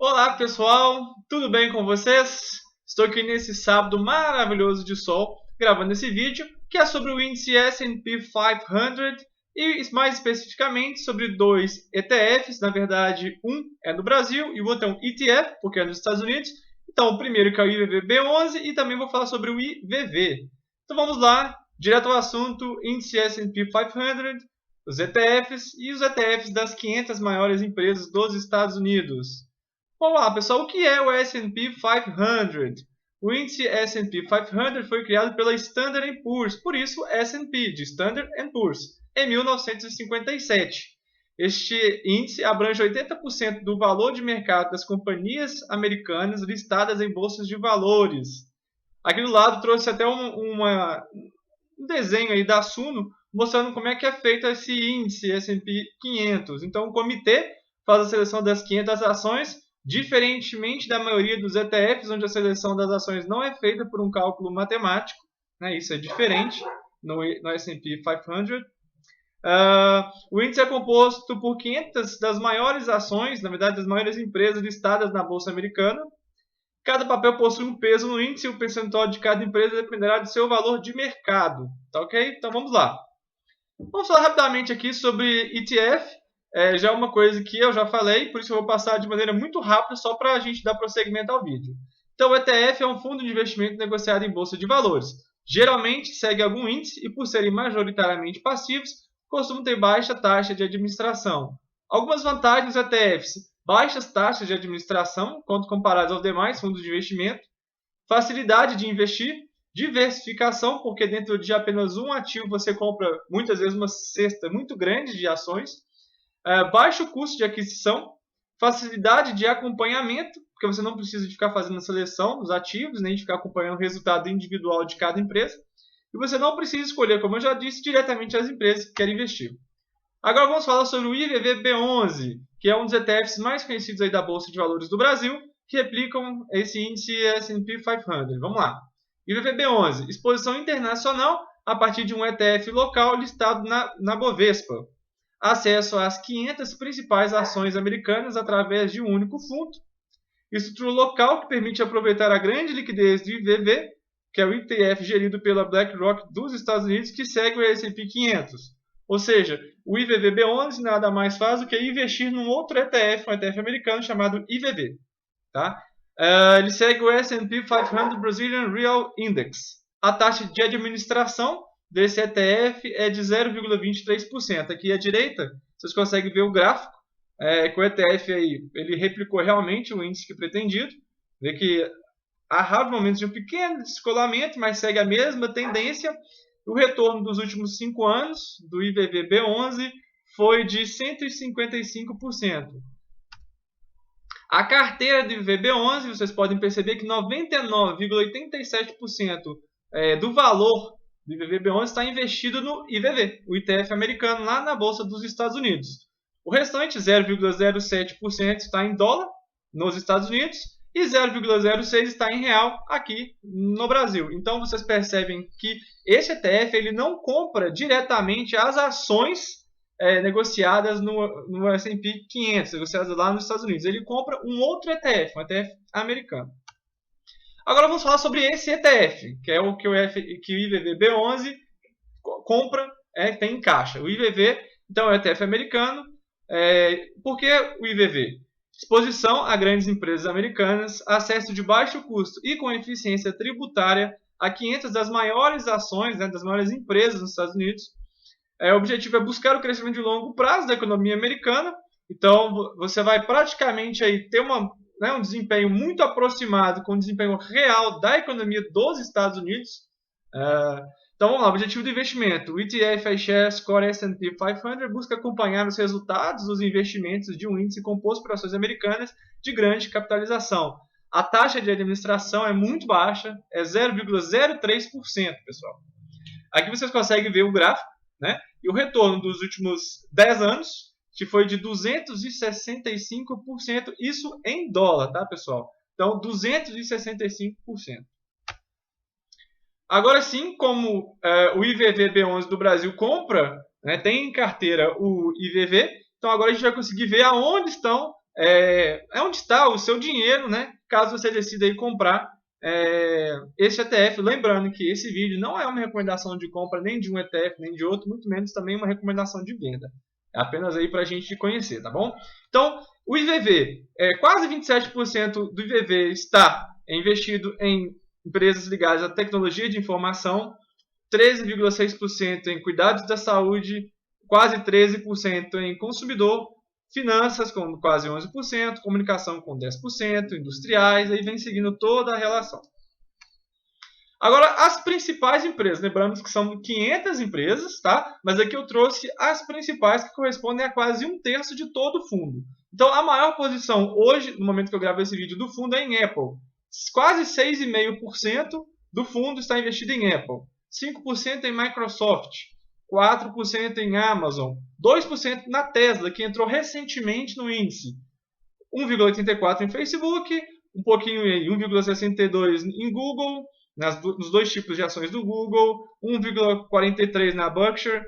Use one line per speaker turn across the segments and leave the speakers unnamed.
Olá pessoal, tudo bem com vocês? Estou aqui nesse sábado maravilhoso de sol gravando esse vídeo que é sobre o índice S&P 500 e mais especificamente sobre dois ETFs, na verdade um é no Brasil e o outro é um ETF porque é nos Estados Unidos. Então o primeiro que é o IVVB11 e também vou falar sobre o IVV. Então vamos lá, direto ao assunto, índice S&P 500, os ETFs e os ETFs das 500 maiores empresas dos Estados Unidos. Vamos lá, pessoal. O que é o S&P 500? O índice S&P 500 foi criado pela Standard Poor's, por isso S&P, de Standard Poor's, em 1957. Este índice abrange 80% do valor de mercado das companhias americanas listadas em bolsas de valores. Aqui do lado trouxe até um desenho aí da Suno mostrando como é que é feito esse índice S&P 500. Então, o comitê faz a seleção das 500 ações, diferentemente da maioria dos ETFs, onde a seleção das ações não é feita por um cálculo matemático, né? Isso é diferente no S&P 500. O índice é composto por 500 das maiores ações, na verdade, das maiores empresas listadas na Bolsa Americana. Cada papel possui um peso no índice e o percentual de cada empresa dependerá do seu valor de mercado. Tá ok? Então vamos lá. Vamos falar rapidamente aqui sobre ETF. Já é uma coisa que eu já falei, por isso eu vou passar de maneira muito rápida só para a gente dar prosseguimento ao vídeo. Então o ETF é um fundo de investimento negociado em bolsa de valores. Geralmente segue algum índice e por serem majoritariamente passivos, costumam ter baixa taxa de administração. Algumas vantagens dos ETFs: baixas taxas de administração quando comparadas aos demais fundos de investimento, facilidade de investir, diversificação, porque dentro de apenas um ativo você compra muitas vezes uma cesta muito grande de ações, baixo custo de aquisição, facilidade de acompanhamento, porque você não precisa de ficar fazendo a seleção dos ativos, nem de ficar acompanhando o resultado individual de cada empresa, e você não precisa escolher, como eu já disse, diretamente as empresas que querem investir. Agora vamos falar sobre o IVVB11, que é um dos ETFs mais conhecidos aí da Bolsa de Valores do Brasil, que replicam esse índice S&P 500. Vamos lá. IVVB11, exposição internacional a partir de um ETF local listado na Bovespa. Acesso às 500 principais ações americanas através de um único fundo. Estrutura local que permite aproveitar a grande liquidez do IVV, que é o ETF gerido pela BlackRock dos Estados Unidos, que segue o S&P 500. Ou seja, o IVVB11 nada mais faz do que investir num outro ETF, um ETF americano chamado IVV. Tá? Ele segue o S&P 500 Brazilian Real Index. A taxa de administração desse ETF é de 0,23%. Aqui à direita, vocês conseguem ver o gráfico, que o ETF aí, ele replicou realmente o índice que pretendido. Vê que há raros momentos de um pequeno descolamento, mas segue a mesma tendência. O retorno dos últimos 5 anos do IVVB11 foi de 155%. A carteira do IVVB11, vocês podem perceber que 99,87% do valor do IVVB11 está investido no IVV, o ETF americano, lá na Bolsa dos Estados Unidos. O restante, 0,07%, está em dólar, nos Estados Unidos, e 0,06% está em real aqui no Brasil. Então vocês percebem que esse ETF ele não compra diretamente as ações negociadas no S&P 500, negociadas lá nos Estados Unidos. Ele compra um outro ETF, um ETF americano. Agora vamos falar sobre esse ETF, que é o que o IVVB11 compra, tem em caixa. O IVV, então, é o ETF americano. Por que o IVV? Exposição a grandes empresas americanas, acesso de baixo custo e com eficiência tributária a 500 das maiores ações, das maiores empresas nos Estados Unidos. O objetivo é buscar o crescimento de longo prazo da economia americana. Então, você vai praticamente aí ter um desempenho muito aproximado com o desempenho real da economia dos Estados Unidos. Então, vamos lá, o objetivo do investimento. O ETF iShares Core S&P 500 busca acompanhar os resultados dos investimentos de um índice composto por ações americanas de grande capitalização. A taxa de administração é muito baixa, é 0,03%, pessoal. Aqui vocês conseguem ver o gráfico, né? E o retorno dos últimos 10 anos, que foi de 265%, isso em dólar, tá, pessoal? Então, 265%. Agora sim, como o IVVB11 do Brasil compra, tem em carteira o IVV, então agora a gente vai conseguir ver aonde estão é onde está o seu dinheiro, né? Caso você decida aí comprar esse ETF. Lembrando que esse vídeo não é uma recomendação de compra nem de um ETF, nem de outro, muito menos também uma recomendação de venda. É apenas aí para a gente conhecer, tá bom? Então, o IVV, quase 27% do IVV está investido em empresas ligadas à tecnologia de informação, 13,6% em cuidados da saúde, quase 13% em consumidor, finanças com quase 11%, comunicação com 10%, industriais, aí vem seguindo toda a relação. Agora, as principais empresas, lembramos que são 500 empresas, tá? Mas aqui eu trouxe as principais que correspondem a quase 1/3 de todo o fundo. Então, a maior posição hoje, no momento que eu gravo esse vídeo, do fundo é em Apple. Quase 6,5% do fundo está investido em Apple. 5% em Microsoft. 4% em Amazon. 2% na Tesla, que entrou recentemente no índice. 1,84% em Facebook. Um pouquinho em 1,62% em Google. Nos dois tipos de ações do Google, 1,43% na Berkshire,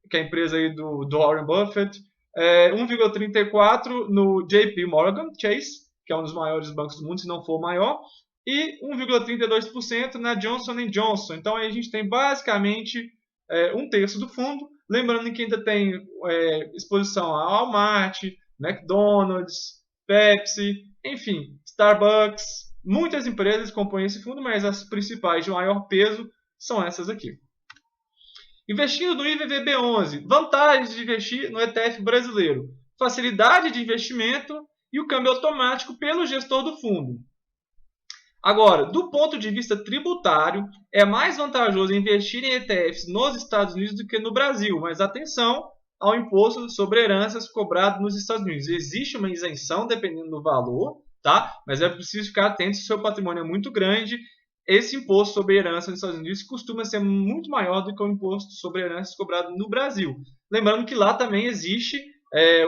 que é a empresa aí do Warren Buffett, 1,34% no JP Morgan Chase, que é um dos maiores bancos do mundo, se não for o maior, e 1,32% na Johnson & Johnson. Então aí a gente tem basicamente 1/3 do fundo, lembrando que ainda tem exposição a Walmart, McDonald's, Pepsi, enfim, Starbucks. Muitas empresas compõem esse fundo, mas as principais de maior peso são essas aqui. Investindo no IVVB11, vantagens de investir no ETF brasileiro, facilidade de investimento e o câmbio automático pelo gestor do fundo. Agora, do ponto de vista tributário, é mais vantajoso investir em ETFs nos Estados Unidos do que no Brasil, mas atenção ao imposto sobre heranças cobrado nos Estados Unidos. Existe uma isenção dependendo do valor, tá? Mas é preciso ficar atento se o seu patrimônio é muito grande. Esse imposto sobre herança nos Estados Unidos costuma ser muito maior do que o imposto sobre heranças cobrado no Brasil. Lembrando que lá também existe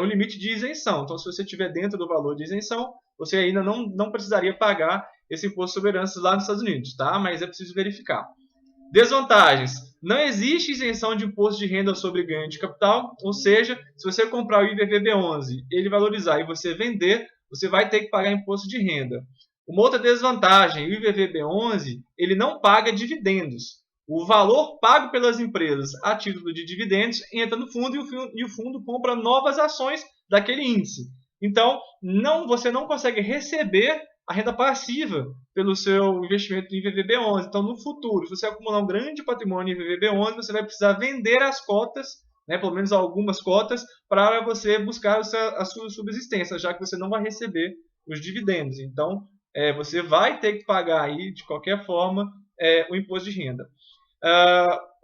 o limite de isenção. Então, se você estiver dentro do valor de isenção, você ainda não precisaria pagar esse imposto sobre heranças lá nos Estados Unidos, tá? Mas é preciso verificar. Desvantagens. Não existe isenção de imposto de renda sobre ganho de capital, ou seja, se você comprar o IVVB11, ele valorizar e você vender, você vai ter que pagar imposto de renda. Uma outra desvantagem, o IVVB11, ele não paga dividendos. O valor pago pelas empresas a título de dividendos entra no fundo e o fundo compra novas ações daquele índice. Então, você não consegue receber a renda passiva pelo seu investimento em IVVB11. Então, no futuro, se você acumular um grande patrimônio em IVVB11, você vai precisar vender as cotas, pelo menos algumas cotas, para você buscar a sua subsistência, já que você não vai receber os dividendos. Então, você vai ter que pagar aí, de qualquer forma, o imposto de renda.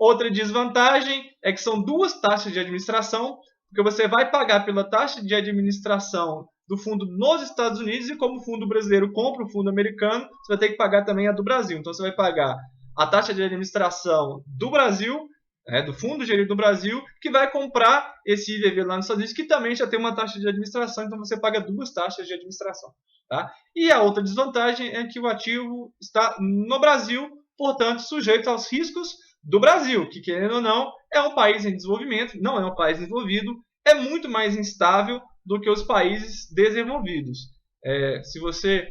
Outra desvantagem é que são duas taxas de administração, porque você vai pagar pela taxa de administração do fundo nos Estados Unidos e como o fundo brasileiro compra o fundo americano, você vai ter que pagar também a do Brasil. Então, você vai pagar a taxa de administração do Brasil, do fundo gerido do Brasil, que vai comprar esse IVV lá nos Estados Unidos, que também já tem uma taxa de administração, então você paga duas taxas de administração. Tá? E a outra desvantagem é que o ativo está no Brasil, portanto, sujeito aos riscos do Brasil, que, querendo ou não, é um país em desenvolvimento, não é um país desenvolvido, é muito mais instável do que os países desenvolvidos. Se você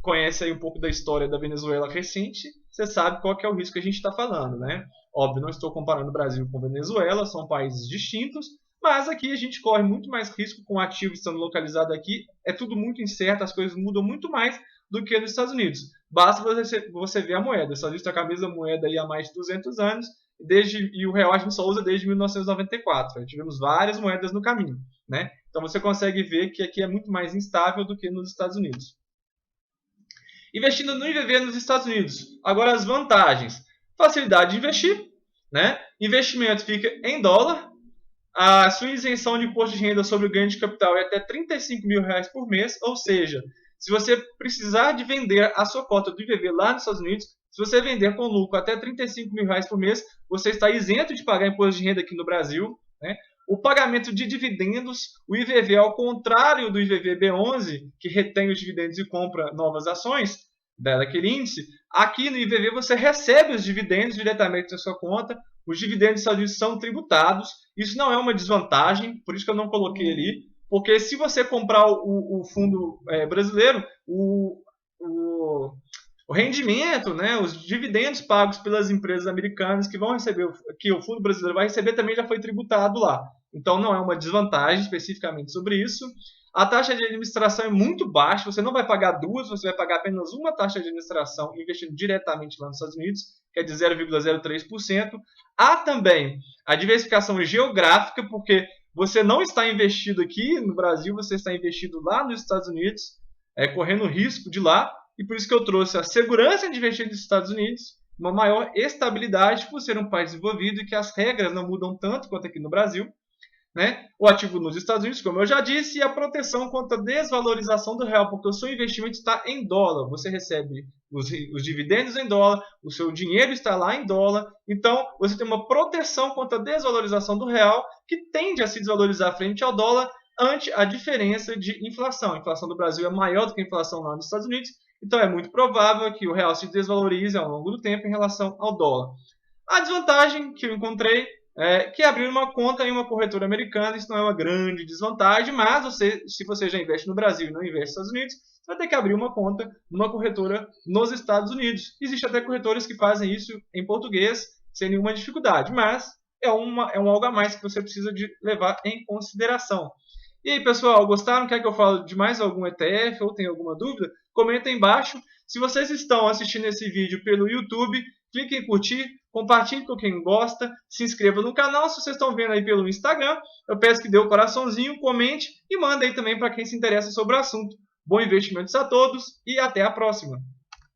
conhece aí um pouco da história da Venezuela recente, você sabe qual que é o risco que a gente está falando, né? Óbvio, não estou comparando o Brasil com a Venezuela, são países distintos, mas aqui a gente corre muito mais risco com o ativo estando localizado aqui. É tudo muito incerto, as coisas mudam muito mais do que nos Estados Unidos. Basta você ver a moeda. Os Estados Unidos está com a mesma moeda aí há mais de 200 anos, e o real a gente só usa desde 1994. Tivemos várias moedas no caminho, né? Então você consegue ver que aqui é muito mais instável do que nos Estados Unidos. Investindo no IVV nos Estados Unidos. Agora as vantagens. Facilidade de investir, né? Investimento fica em dólar. A sua isenção de imposto de renda sobre o ganho de capital é até R$35 mil por mês, ou seja, se você precisar de vender a sua cota do IVV lá nos Estados Unidos, se você vender com lucro até R$35 mil por mês, você está isento de pagar imposto de renda aqui no Brasil, né? O pagamento de dividendos, o IVV, ao contrário do IVVB11, que retém os dividendos e compra novas ações daquele índice, aqui no IVV você recebe os dividendos diretamente na sua conta. Os dividendos dos Estados Unidos são tributados. Isso não é uma desvantagem, por isso que eu não coloquei ali, Porque se você comprar o fundo brasileiro, o rendimento, né, os dividendos pagos pelas empresas americanas que vão receber, que o fundo brasileiro vai receber, também já foi tributado lá. Então não é uma desvantagem especificamente sobre isso. A taxa de administração é muito baixa, você não vai pagar duas, você vai pagar apenas uma taxa de administração investindo diretamente lá nos Estados Unidos, que é de 0,03%. Há também a diversificação geográfica, porque você não está investido aqui no Brasil, você está investido lá nos Estados Unidos, correndo risco de lá, e por isso que eu trouxe a segurança de investir nos Estados Unidos, uma maior estabilidade por ser um país desenvolvido e que as regras não mudam tanto quanto aqui no Brasil, né? O ativo nos Estados Unidos, como eu já disse, e a proteção contra a desvalorização do real, porque o seu investimento está em dólar. Você recebe os dividendos em dólar, o seu dinheiro está lá em dólar. Então, você tem uma proteção contra a desvalorização do real, que tende a se desvalorizar frente ao dólar ante a diferença de inflação. A inflação do Brasil é maior do que a inflação lá nos Estados Unidos, então é muito provável que o real se desvalorize ao longo do tempo em relação ao dólar. A desvantagem que eu encontrei que abrir uma conta em uma corretora americana, isso não é uma grande desvantagem, mas se você já investe no Brasil e não investe nos Estados Unidos, você vai ter que abrir uma conta numa corretora nos Estados Unidos. Existem até corretoras que fazem isso em português sem nenhuma dificuldade, mas é um algo a mais que você precisa de levar em consideração. E aí, pessoal, gostaram? Quer que eu fale de mais algum ETF ou tem alguma dúvida? Comenta aí embaixo. Se vocês estão assistindo esse vídeo pelo YouTube, clique em curtir, compartilhe com quem gosta, se inscreva no canal. Se vocês estão vendo aí pelo Instagram, eu peço que dê o coraçãozinho, comente e manda aí também para quem se interessa sobre o assunto. Bom investimentos a todos e até a próxima!